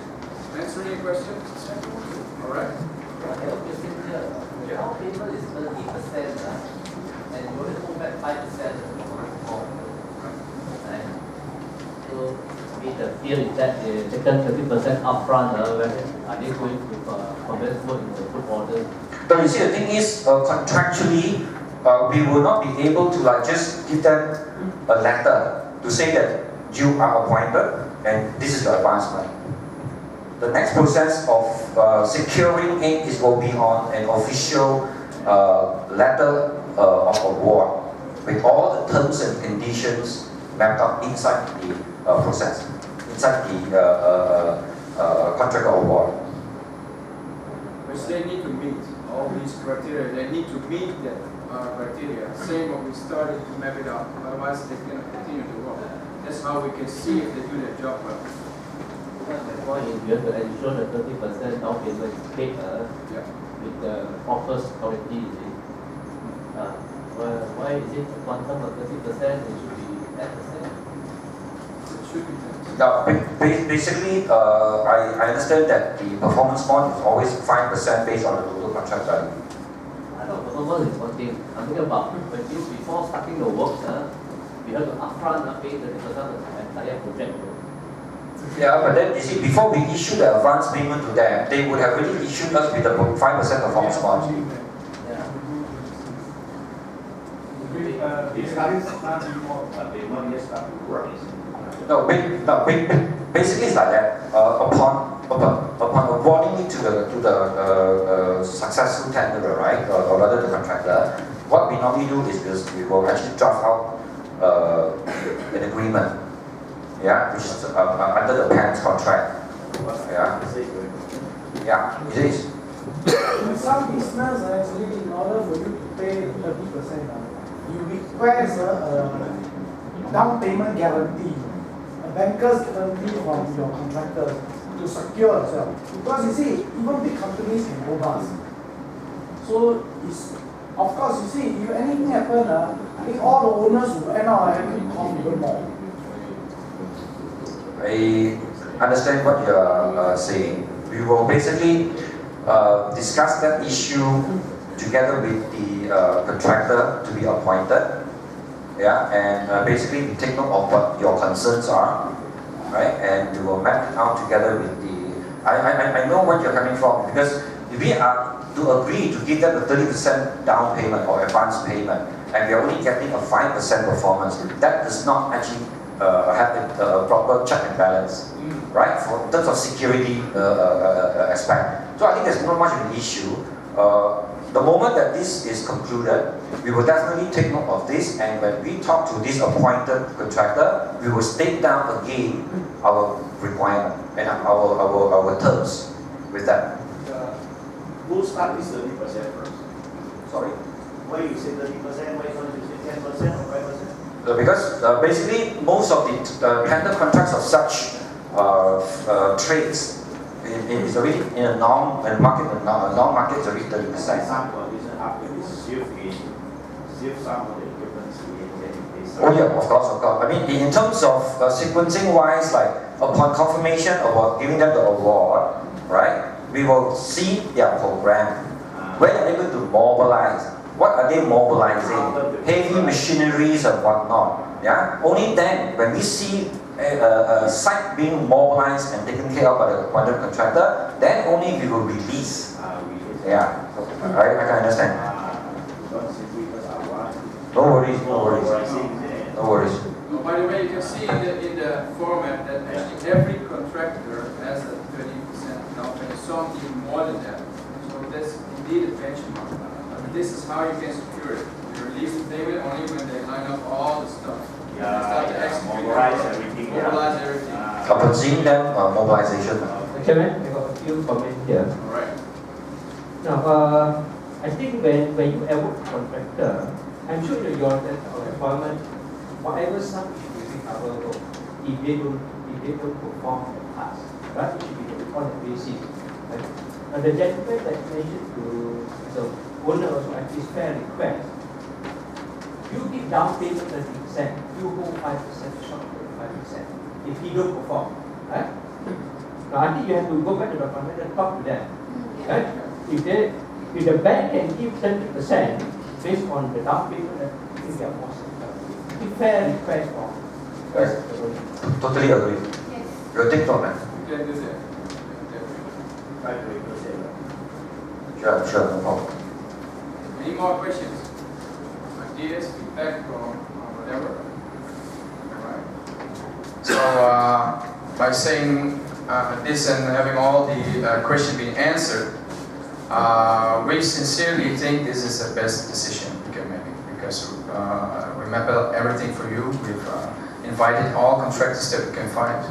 Answer any questions? All right. Our payment is 30%, and you only hold back 5%. So, the fear is that they taken 30% upfront, when are they going to commence work in the good order? But you see, the thing is, contractually, we will not be able to just give them a letter to say that you are appointed and this is your advancement. The next process of securing it will be on an official letter of award with all the terms and conditions mapped out inside the process, inside the contract award. Which they need to meet all these criteria. They need to meet that criteria. Same when we started to map it out. Otherwise, they cannot continue to work. That's how we can see if they do their job well. My point is you have to ensure that 30% down payment is paid with the proper security. Why is it a quantum of 30%? It should be 10%. It should be 10%. Now, basically, I understand that the performance bond is always 5% based on the total contract value. I thought performance is one thing. I'm thinking about when you, before starting the work, you have to upfront pay 30% of the entire project. Yeah, but then you see, before we issue the advance payment to them, they would have already issued us with the 5% performance bond. Yeah. No, basically it's like that. Upon awarding it to the successful tenderer, right, or rather the contractor, what we normally do is we will actually draft out an agreement, yeah, which is under the parent's contract. Yeah, it is. In some business, actually, in order for you to pay 30%, you request a down payment guarantee, a banker's guarantee from your contractors to secure yourself. Because you see, even big companies can go bust. So, it's, of course, you see, if anything happen, I think all the owners will end up having to cost even more. I understand what you are saying. We will basically discuss that issue together with the contractor to be appointed. Yeah, and basically we take note of what your concerns are, right? And we will map it out together with the. I know what you're coming from, because if we are to agree to give them a 30% down payment or advance payment, and we are only getting a 5% performance, that does not actually have a proper check and balance, right? For in terms of security aspect. So I think there's not much of an issue. The moment that this is concluded, we will definitely take note of this, and when we talk to this appointed contractor, we will state down again our requirement and our terms with that. Who start is 30% first? Sorry? Why you say 30%? Why don't you say 10% or 5%? Because basically most of the tender contracts of such trades is already in a non-market, non-market is already 30%. Example, this after this shift some of the equipment Oh yeah, of course. I mean, in terms of sequencing-wise, like upon confirmation about giving them the award, right? We will see their program. When are they going to mobilize? What are they mobilizing? Heavy machineries and whatnot. Yeah. Only then, when we see a site being mobilized and taken care of by the appointed contractor, then only we will release. Yeah. I can understand. No worries. No worries. No worries. By the way, you can see in the format that actually every contractor has a 30% down payment, some even more than that. So that's indeed a benchmark. This is how you can secure it. You release the payment only when they line up all the stuff. Start to execute. Mobilize everything. Mobilize everything. Upon seeing them, mobilization. Chairman, I got a few comments here. All right. Now, I think when you award contractor, I'm sure that your requirement, whatever sum it should be recoverable, if they don't perform the task, right? It should be on that basis. Right? Now the gentleman that mentioned to the owner also at his fair request, you give down payment 30%, you go 5% short of 5% if he don't perform, right? Now I think you have to go back to the contractor and talk to them, right? If the bank can give 30% based on the down payment, I think they are more secure. It's a fair request for Totally agree. We'll take note, man. You can do that. Sure, no problem. Any more questions? Ideas, feedback, or whatever? All right. So by saying this and having all the questions being answered, we sincerely think this is the best decision we can make, because we map out everything for you. We've invited all contractors that we can find,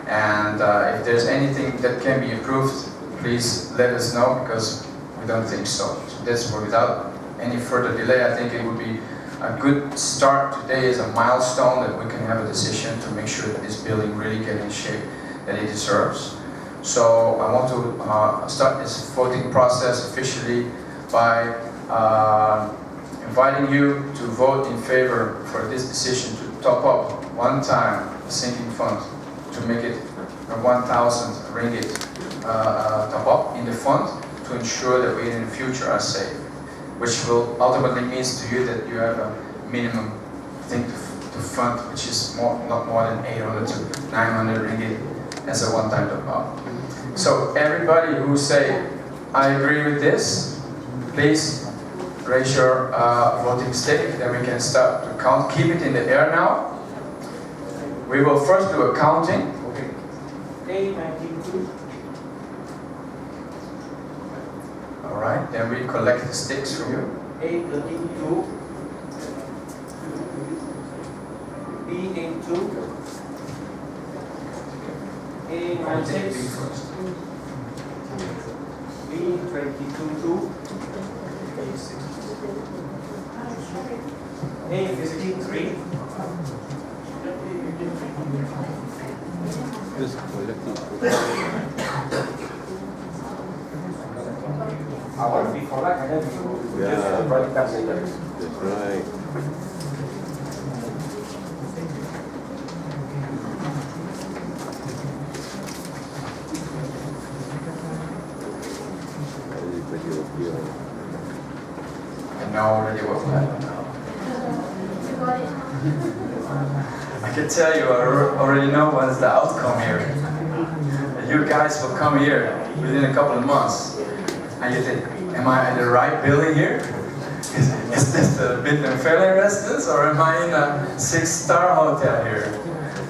and if there's anything that can be improved, please let us know, because we don't think so. So that's without any further delay. I think it would be a good start. Today is a milestone that we can have a decision to make sure that this building really gets in shape that it deserves. So I want to start this voting process officially by inviting you to vote in favor for this decision to top up one time the sinking fund, to make it a 1,000 ringgit top up in the fund, to ensure that we in the future are safe, which will ultimately means to you that you have a minimum thing to fund, which is not more than 800 to 900 ringgit as a one-time top up. So everybody who say, I agree with this, please raise your voting stick, then we can start to count. Keep it in the air now. We will first do a counting. A92. All right, then we collect the sticks from you. A32. B82. A96. B22. A53. I want to be correct, and then we just write it back later. That's right. I know already what will happen now. I can tell you, I already know what's the outcome here. You guys will come here within a couple of months. And you think, am I at the right building here? Is this the Midland Fairlane residence, or am I in a 6-star hotel here?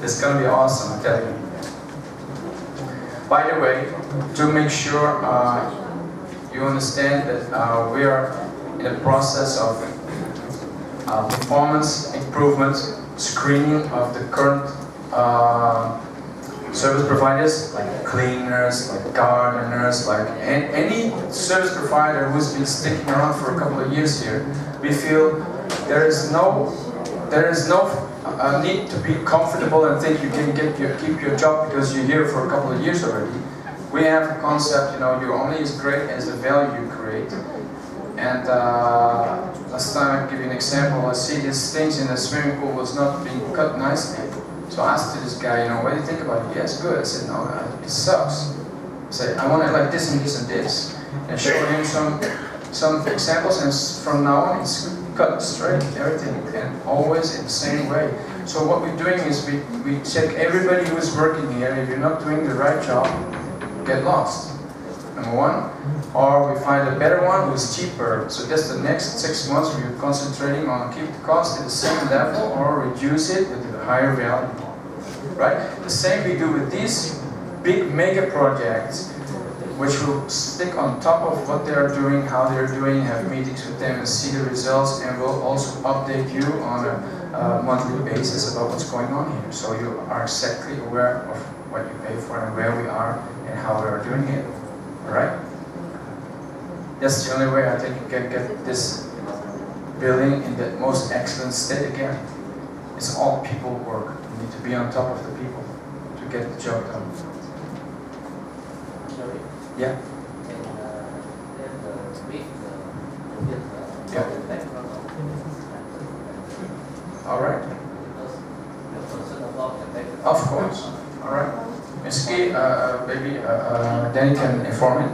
It's gonna be awesome, I'm telling you. By the way, to make sure you understand that we are in the process of performance improvement, screening of the current service providers, like cleaners, like gardeners, like any service provider who's been sticking around for a couple of years here. We feel there is no need to be comfortable and think you can keep your job because you're here for a couple of years already. We have a concept, you're only as great as the value you create. And last time I give you an example, I see these things in the swimming pool was not being cut nicely. So I asked this guy, what do you think about it? Yes, good. I said, no, it sucks. I said, I want it like this and this and this. And show him some examples, and from now on it's cut straight, everything, and always in the same way. So what we're doing is we check everybody who is working here. If you're not doing the right job, get lost. Number one. Or we find a better one who's cheaper. So just the next 6 months we're concentrating on keep the cost at the same level or reduce it with a higher value. Right? The same we do with these big mega projects, which will stick on top of what they are doing, how they are doing, have meetings with them and see the results, and we'll also update you on a monthly basis about what's going on here. So you are exactly aware of what you pay for and where we are and how we are doing it. Alright? That's the only way I think you can get this building in the most excellent state again. It's all people work. You need to be on top of the people to get the job done. Sorry. Yeah. And then the background of All right. because you're concerned about the background. Of course. All right. Ms. Key, maybe Danny can inform me.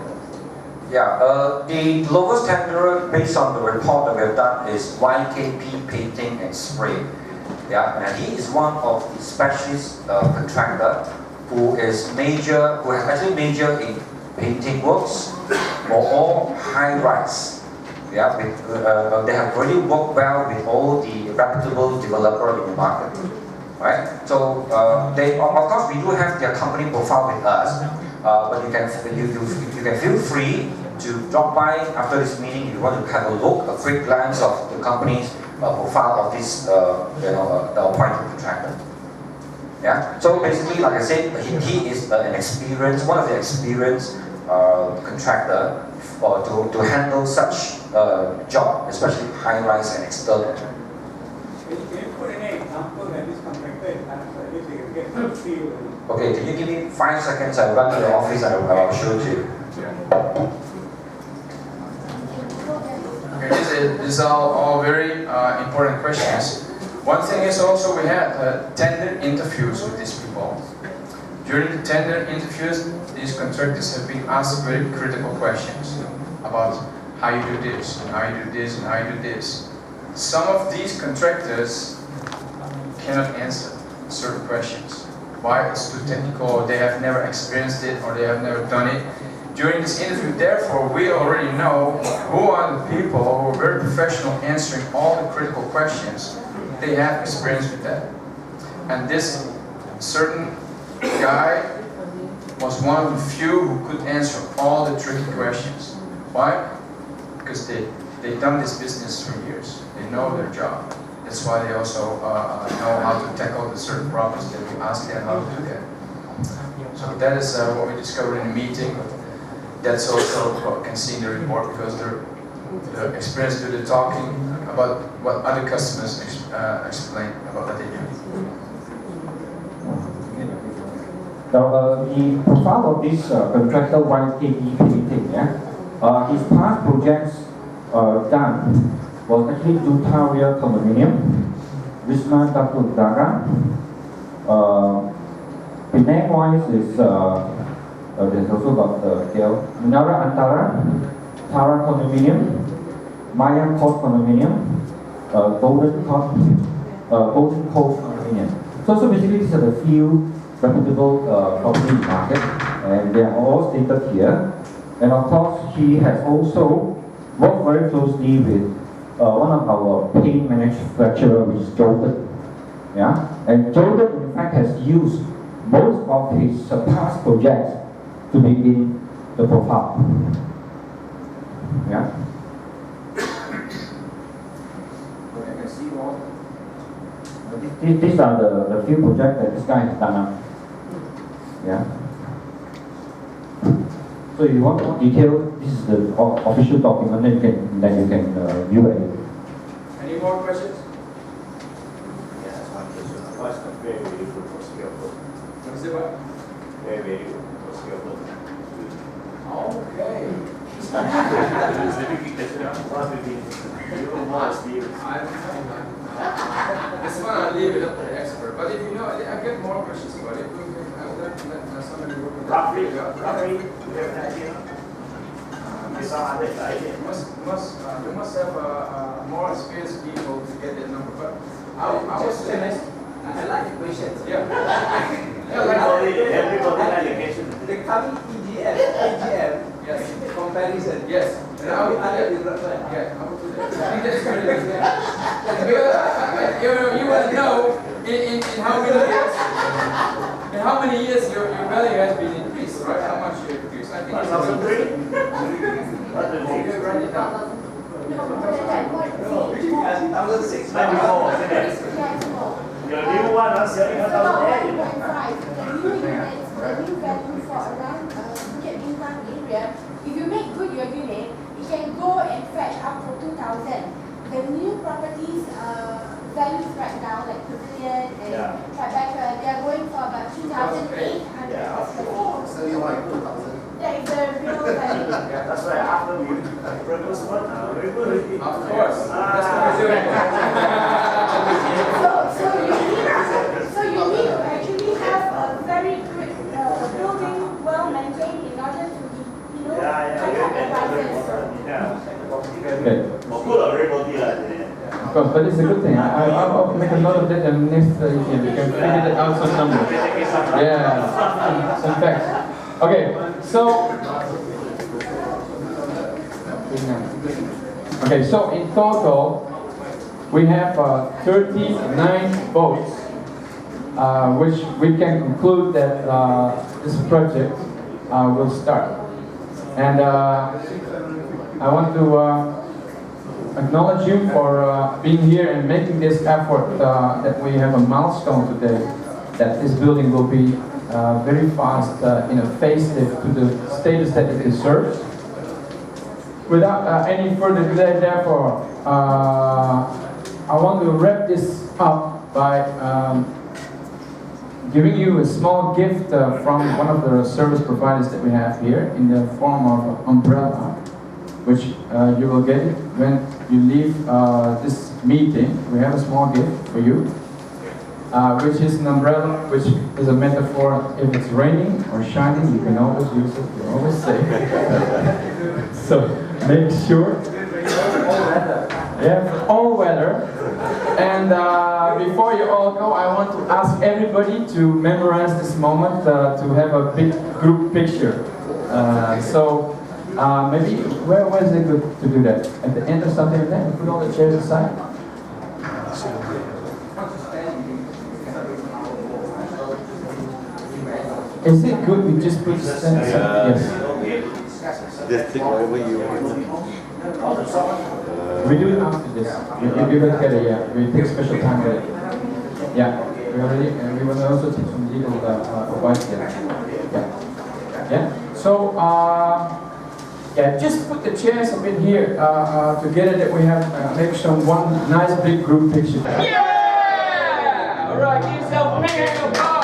Yeah, the lowest tender based on the report that we've done is YKP Painting and Spray. Yeah, and he is one of the specialist contractor who has actually majored in painting works for all high-rise. Yeah, they have really worked well with all the reputable developers in the market. Right? So they, of course, we do have their company profile with us, but you can feel free to drop by after this meeting if you want to have a look, a quick glance of the company's profile of this, the appointed contractor. Yeah. So basically, like I said, he is one of the experienced contractor to handle such job, especially high-rise and external. Can you put any example that this contractor is done so at least they can get some feel? Okay, can you give me 5 seconds? I'll run to the office and I'll show it to you. Okay, these are all very important questions. One thing is also we had tender interviews with these people. During the tender interviews, these contractors have been asked very critical questions about how you do this, and how you do this, and how you do this. Some of these contractors cannot answer certain questions. Why? It's too technical, or they have never experienced it, or they have never done it. During this interview, therefore, we already know who are the people who are very professional answering all the critical questions. They have experience with that. And this certain guy was one of the few who could answer all the tricky questions. Why? Because they've done this business for years. They know their job. That's why they also know how to tackle the certain problems that we ask them how to do that. So that is what we discovered in the meeting. That's also what we can see in the report, because the experience to the talking about what other customers explain about what they do. Now, the profile of this contractor YKP Painting, his past projects done was actually Dutaria Condominium, Wisma Datu Daga. Penang-wise is there's also got Menara Antara, Tara Condominium, Maya Court Condominium, Golden Coast Condominium. So basically these are the few reputable property market, and they are all stated here. And of course, he has also worked very closely with one of our paint manufacturer, which is Jordan. Yeah? And Jordan, in fact, has used most of his past projects to be in the profile. Yeah? I can see more. These are the few projects that this guy has done up. Yeah. So if you want more detail, this is the official document that you can view it. Any more questions? Yes, one question. What's the very, very good for Singapore? What is it about? Very, very good for Singapore. Okay. What will be your more experience? This one I'll leave it up to the expert. But if you know, I get more questions about it. I'll let somebody work on that. Roughly, you have an idea? Some other idea. You must have more experienced people to get that number. But I was saying, I like the questions. yeah. Everybody like the question. The coming EGM, Yes. comparison. Yes. And how we other Yeah, I will do that. I think that's very good. You want to know in how many years, your value has been increased, right? How much you have increased? I think it's 2003? What do you okay, think? write it down. 94, isn't it? Your new one, selling 1,000. The new value for around Bukit Bintang area, if you make good your unit, it can go and fetch up to 2,000. The new properties values right now, like Pavilion and Tribeca, they are going for about 2,800. Yeah, So you want 2,000? Yeah, it's the real value. That's why after we produce one, very good. Of course. That's what we're doing. So you need to actually have a very good building, well maintained in order to, check out the prices. Okay. Of course, but it's a good thing. I'll make a note of that and next year we can figure that out some numbers. Yeah, some facts. Okay, so in total we have 39 votes, which we can conclude that this project will start. And I want to acknowledge you for being here and making this effort that we have a milestone today, that this building will be very fast in a facelift to the status that it deserves. Without any further delay, therefore, I want to wrap this up by giving you a small gift from one of the service providers that we have here in the form of umbrella, which you will get it when you leave this meeting. We have a small gift for you, which is an umbrella, which is a metaphor. If it's raining or shining, you can always use it. You're always safe. So make sure. Yeah, all weather. And before you all go, I want to ask everybody to memorize this moment to have a big group picture. Maybe, where is it good to do that? At the end of something like that? Put all the chairs aside? Is it good we just put the stand aside? Yes. Just take whatever you want. We do it after this. We will get it, yeah. We take special time with it. Yeah. We already, and we will also take some legal advice there. Yeah. Yeah. So, yeah, just put the chairs up in here together that we have make some one nice big group picture. Yeah! All right, give yourself a big hand of applause.